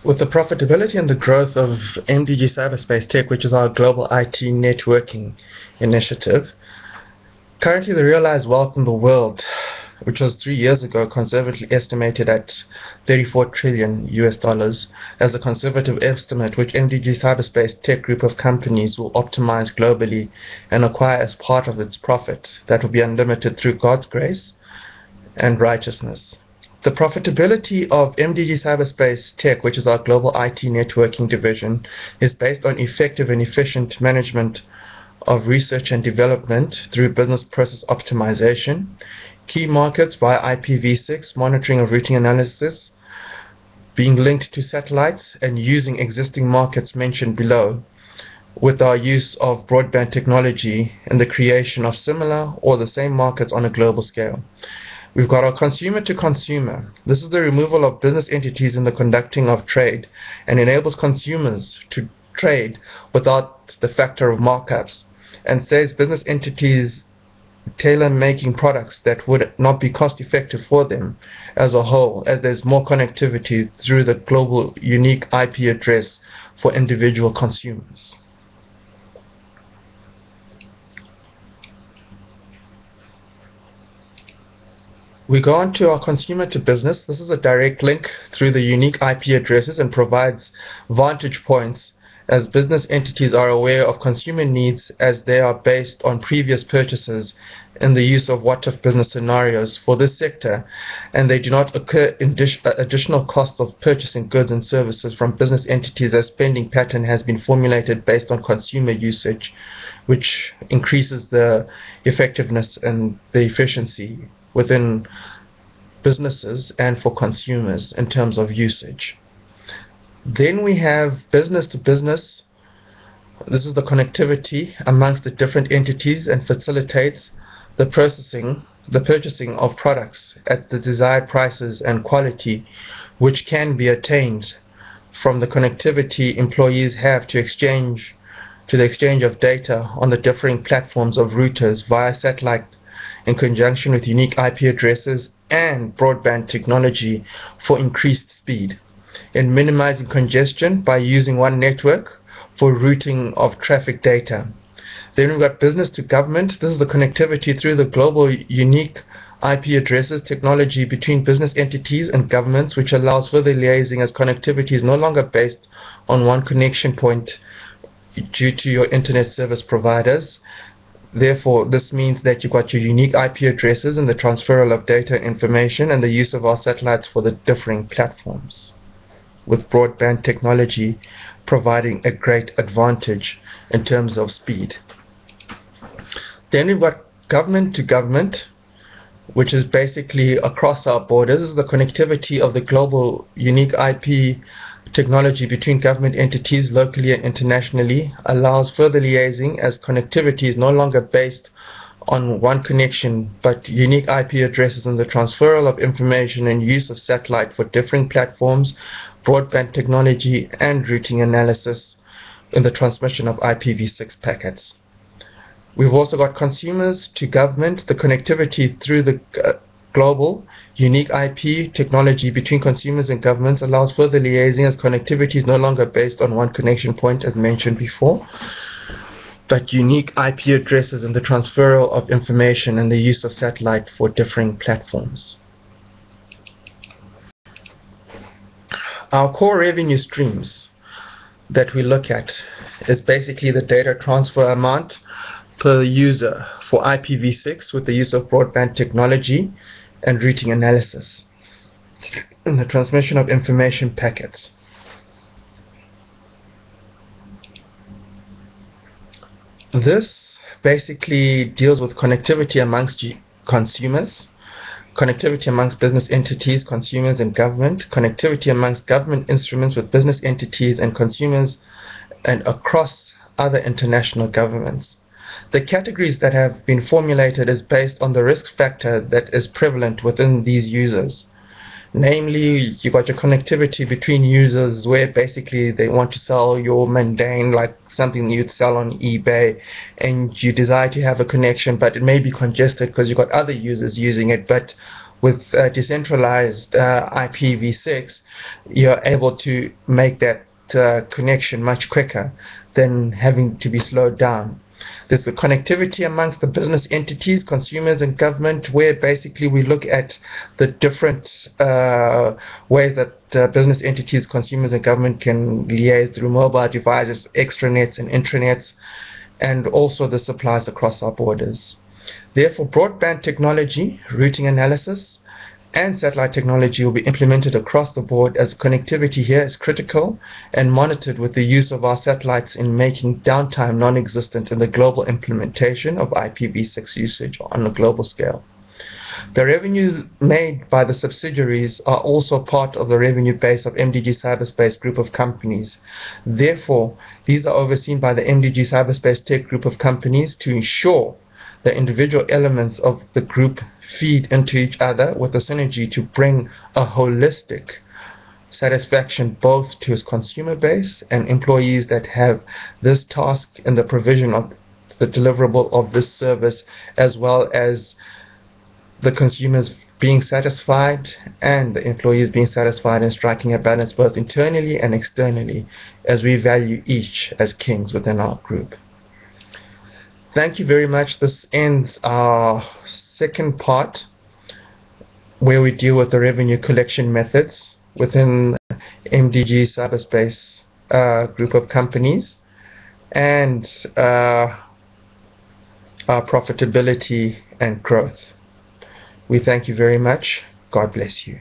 With the profitability and the growth of MDG Cyberspace Tech, which is our global IT networking initiative, currently the realized wealth in the world, which was 3 years ago conservatively estimated at 34 trillion US dollars, as a conservative estimate which MDG Cyberspace Tech group of companies will optimize globally and acquire as part of its profit that will be unlimited through God's grace and righteousness. The profitability of MDG Cyberspace Tech, which is our global IT networking division, is based on effective and efficient management of research and development through business process optimization, key markets via IPv6, monitoring of routing analysis, being linked to satellites, and using existing markets mentioned below, with our use of broadband technology and the creation of similar or the same markets on a global scale. We've got our consumer to consumer. This is the removal of business entities in the conducting of trade and enables consumers to trade without the factor of markups, and saves business entities tailor-making products that would not be cost effective for them as a whole, as there's more connectivity through the global unique IP address for individual consumers. We go on to our consumer to business. This is a direct link through the unique IP addresses and provides vantage points as business entities are aware of consumer needs as they are based on previous purchases and the use of what-if business scenarios for this sector, and they do not occur in additional costs of purchasing goods and services from business entities as spending pattern has been formulated based on consumer usage, which increases the effectiveness and the efficiency within businesses and for consumers in terms of usage. Then we have business to business. This is the connectivity amongst the different entities and facilitates the purchasing of products at the desired prices and quality, which can be attained from the connectivity employees have to the exchange of data on the differing platforms of routers via satellite in conjunction with unique IP addresses and broadband technology for increased speed, in minimizing congestion by using one network for routing of traffic data. Then we've got business to government. This is the connectivity through the global unique IP addresses technology between business entities and governments, which allows further liaising as connectivity is no longer based on one connection point due to your internet service providers. Therefore, this means that you've got your unique IP addresses and the transferal of data information and the use of our satellites for the differing platforms, with broadband technology providing a great advantage in terms of speed. Then we've got government to government, which is basically across our borders. This is the connectivity of the global unique IP technology between government entities locally and internationally, allows further liaising as connectivity is no longer based on one connection but unique IP addresses and the transferal of information and use of satellite for different platforms, broadband technology and routing analysis in the transmission of IPv6 packets. We've also got consumers to government, the connectivity through the global unique IP technology between consumers and governments allows further liaising as connectivity is no longer based on one connection point as mentioned before, but unique IP addresses and the transferal of information and the use of satellite for differing platforms. Our core revenue streams that we look at is basically the data transfer amount per user for IPv6 with the use of broadband technology and routing analysis and the transmission of information packets. This basically deals with connectivity amongst consumers, connectivity amongst business entities, consumers and government, connectivity amongst government instruments with business entities and consumers and across other international governments. The categories that have been formulated is based on the risk factor that is prevalent within these users. Namely, you got your connectivity between users where basically they want to sell your mundane, like something you'd sell on eBay, and you desire to have a connection, but it may be congested because you've got other users using it, but with decentralized IPv6, you're able to make that connection much quicker than having to be slowed down. There's the connectivity amongst the business entities, consumers, and government, where basically we look at the different ways that business entities, consumers, and government can liaise through mobile devices, extranets, and intranets, and also the supplies across our borders. Therefore, broadband technology, routing analysis, and satellite technology will be implemented across the board, as connectivity here is critical and monitored with the use of our satellites in making downtime non-existent in the global implementation of IPv6 usage on a global scale. The revenues made by the subsidiaries are also part of the revenue base of MDG Cyberspace group of companies. Therefore, these are overseen by the MDG Cyberspace Tech group of companies to ensure the individual elements of the group feed into each other with a synergy to bring a holistic satisfaction both to its consumer base and employees that have this task in the provision of the deliverable of this service, as well as the consumers being satisfied and the employees being satisfied, and striking a balance both internally and externally, as we value each as kings within our group. Thank you very much. This ends our second part, where we deal with the revenue collection methods within MDG Cyberspace group of companies, and our profitability and growth. We thank you very much. God bless you.